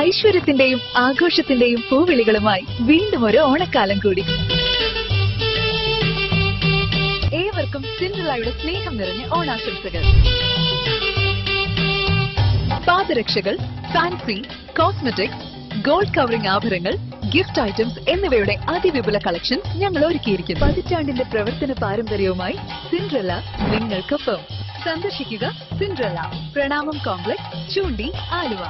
ഐശ്വര്യത്തിന്റെയും ആഘോഷത്തിന്റെയും പൂവിളികളുമായി വീണ്ടും ഒരു ഓണക്കാലം കൂടി. ഏവർക്കും സിൻഡ്രല്ലയുടെ സ്നേഹം നിറഞ്ഞ ഓണാശംസകൾ. പാദരക്ഷകൾ, ഫാൻസി, കോസ്മെറ്റിക്സ്, ഗോൾഡ് കവറിംഗ് ആഭരണങ്ങൾ, ഗിഫ്റ്റ് ഐറ്റംസ് എന്നിവയുടെ അതിവിപുല കളക്ഷൻ ഞങ്ങൾ ഒരുക്കിയിരിക്കുന്നു. പതിറ്റാണ്ടിന്റെ പ്രവർത്തന പാരമ്പര്യവുമായി സിൻഡ്രല്ല നിങ്ങൾക്കൊപ്പം. സന്ദർശിക്കുക സിൻഡ്രല്ല, പ്രണാമം കോംപ്ലക്സ്, ചൂണ്ടി, ആലുവ.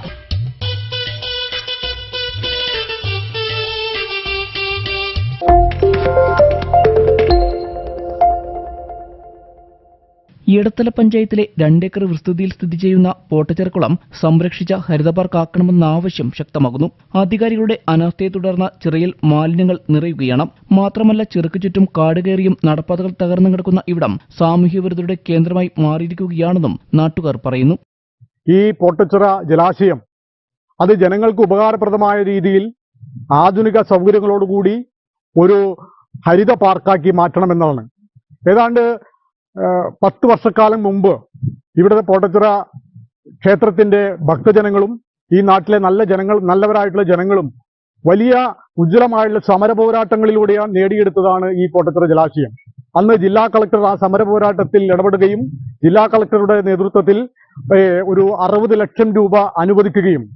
എടത്തല പഞ്ചായത്തിലെ 2 ഏക്കർ വിസ്തൃതിയിൽ സ്ഥിതി ചെയ്യുന്ന പോട്ടച്ചിറക്കുളം സംരക്ഷിച്ച ഹരിത പാർക്ക് ആക്കണമെന്ന ആവശ്യം ശക്തമാകുന്നു. അധികാരികളുടെ അനാസ്ഥയെ തുടർന്ന് ചിറയിൽ മാലിന്യങ്ങൾ നിറയുകയാണ്. മാത്രമല്ല, ചിറക്കു ചുറ്റും കാട് കയറിയും നടപ്പാതകൾ തകർന്നു കിടക്കുന്ന ഇവിടം സാമൂഹ്യ വിരുദ്ധരുടെ കേന്ദ്രമായി മാറിയിരിക്കുകയാണെന്നും നാട്ടുകാർ പറയുന്നു. ഈ പോട്ടച്ചിറ ജലാശയം അത് ജനങ്ങൾക്ക് ഉപകാരപ്രദമായ രീതിയിൽ ആധുനിക സൗകര്യങ്ങളോടുകൂടി ഒരു ഹരിത പാർക്കാക്കി മാറ്റണമെന്നാണ്. ഏതാണ്ട് 10 വർഷക്കാലം മുമ്പ് ഇവിടുത്തെ പോട്ടച്ചിറ ക്ഷേത്രത്തിന്റെ ഭക്തജനങ്ങളും ഈ നാട്ടിലെ നല്ലവരായിട്ടുള്ള ജനങ്ങളും വലിയ ഉജ്ജ്വലമായുള്ള സമര പോരാട്ടങ്ങളിലൂടെയാണ് നേടിയെടുത്തതാണ് ഈ പോട്ടച്ചിറ ജലാശയം. അന്ന് ജില്ലാ കളക്ടർ ആ സമര പോരാട്ടത്തിൽ ഇടപെടുകയും ജില്ലാ കളക്ടറുടെ നേതൃത്വത്തിൽ ഒരു 60 ലക്ഷം രൂപ അനുവദിക്കുകയും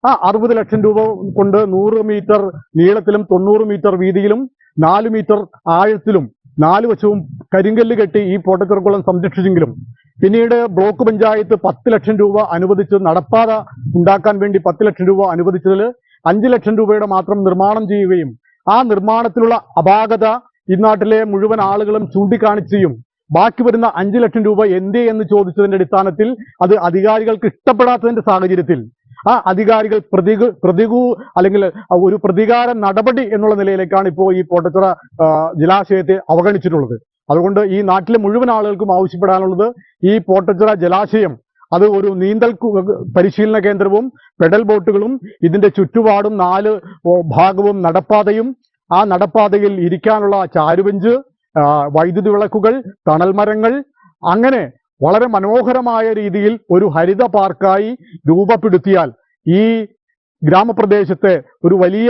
ആ 60 ലക്ഷം രൂപ കൊണ്ട് 100 മീറ്റർ നീളത്തിലും 90 മീറ്റർ വീതിയിലും 4 മീറ്റർ ആഴത്തിലും 4 വശവും കരിങ്കല്ല് കെട്ടി ഈ പോട്ടച്ചിറക്കുളം സംരക്ഷിച്ചെങ്കിലും പിന്നീട് ബ്ലോക്ക് പഞ്ചായത്ത് 10 ലക്ഷം രൂപ അനുവദിച്ച് നടപ്പാത ഉണ്ടാക്കാൻ വേണ്ടി 10 ലക്ഷം രൂപ അനുവദിച്ചതിൽ 5 ലക്ഷം രൂപയുടെ മാത്രം നിർമ്മാണം ചെയ്യുകയും ആ നിർമ്മാണത്തിലുള്ള അപാകത ഈ നാട്ടിലെ മുഴുവൻ ആളുകളും ചൂണ്ടിക്കാണിച്ചുകയും ബാക്കി വരുന്ന 5 ലക്ഷം രൂപ എന്തേ എന്ന് ചോദിച്ചതിന്റെ അടിസ്ഥാനത്തിൽ അത് അധികാരികൾക്ക് ഇഷ്ടപ്പെടാത്തതിന്റെ സാഹചര്യത്തിൽ ആ അധികാരികൾ അല്ലെങ്കിൽ ഒരു പ്രതികാര നടപടി എന്നുള്ള നിലയിലേക്കാണ് ഇപ്പോൾ ഈ പോട്ടച്ചിറ ജലാശയത്തെ അവഗണിച്ചിട്ടുള്ളത്. അതുകൊണ്ട് ഈ നാട്ടിലെ മുഴുവൻ ആളുകൾക്കും ആവശ്യപ്പെടാനുള്ളത് ഈ പോട്ടച്ചിറ ജലാശയം അത് ഒരു നീന്തൽ പരിശീലന കേന്ദ്രവും പെഡൽ ബോട്ടുകളും ഇതിന്റെ ചുറ്റുപാടും 4 ഭാഗവും നടപ്പാതയും ആ നടപ്പാതയിൽ ഇരിക്കാനുള്ള ചാരുബെഞ്ച്, വൈദ്യുതി വിളക്കുകൾ, തണൽ മരങ്ങൾ, അങ്ങനെ വളരെ മനോഹരമായ രീതിയിൽ ഒരു ഹരിത പാർക്കായി രൂപപ്പെടുത്തിയാൽ ഈ ഗ്രാമപ്രദേശത്തെ ഒരു വലിയ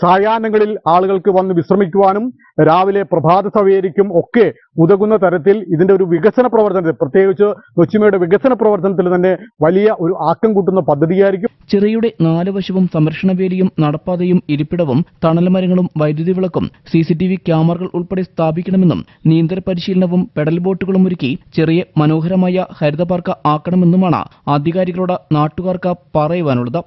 സായാഹ്നങ്ങളിൽ ആളുകൾക്ക് വന്ന് വിശ്രമിക്കുവാനും രാവിലെ പ്രഭാത സവേരിക്കും ഒക്കെ ഉതകുന്ന തരത്തിൽ ഇതിന്റെ ഒരു വികസന പ്രവർത്തനത്തിൽ, പ്രത്യേകിച്ച് നൊച്ചിമയുടെ വികസന പ്രവർത്തനത്തിൽ തന്നെ വലിയ ഒരു ആക്കം കൂട്ടുന്ന പദ്ധതിയായിരിക്കും. ചിറയുടെ 4 വശവും സംരക്ഷണ വേലിയും നടപ്പാതയും ഇരിപ്പിടവും തണൽമരങ്ങളും വൈദ്യുതി വിളക്കും CCTV ക്യാമറകൾ ഉൾപ്പെടെ സ്ഥാപിക്കണമെന്നും നീന്തൽ പരിശീലനവും പെഡൽ ബോട്ടുകളും ഒരുക്കി ചെറിയ മനോഹരമായ ഹരിത പാർക്ക് ആക്കണമെന്നുമാണ് അധികാരികളോട് നാട്ടുകാർക്ക് പറയുവാനുള്ളത്.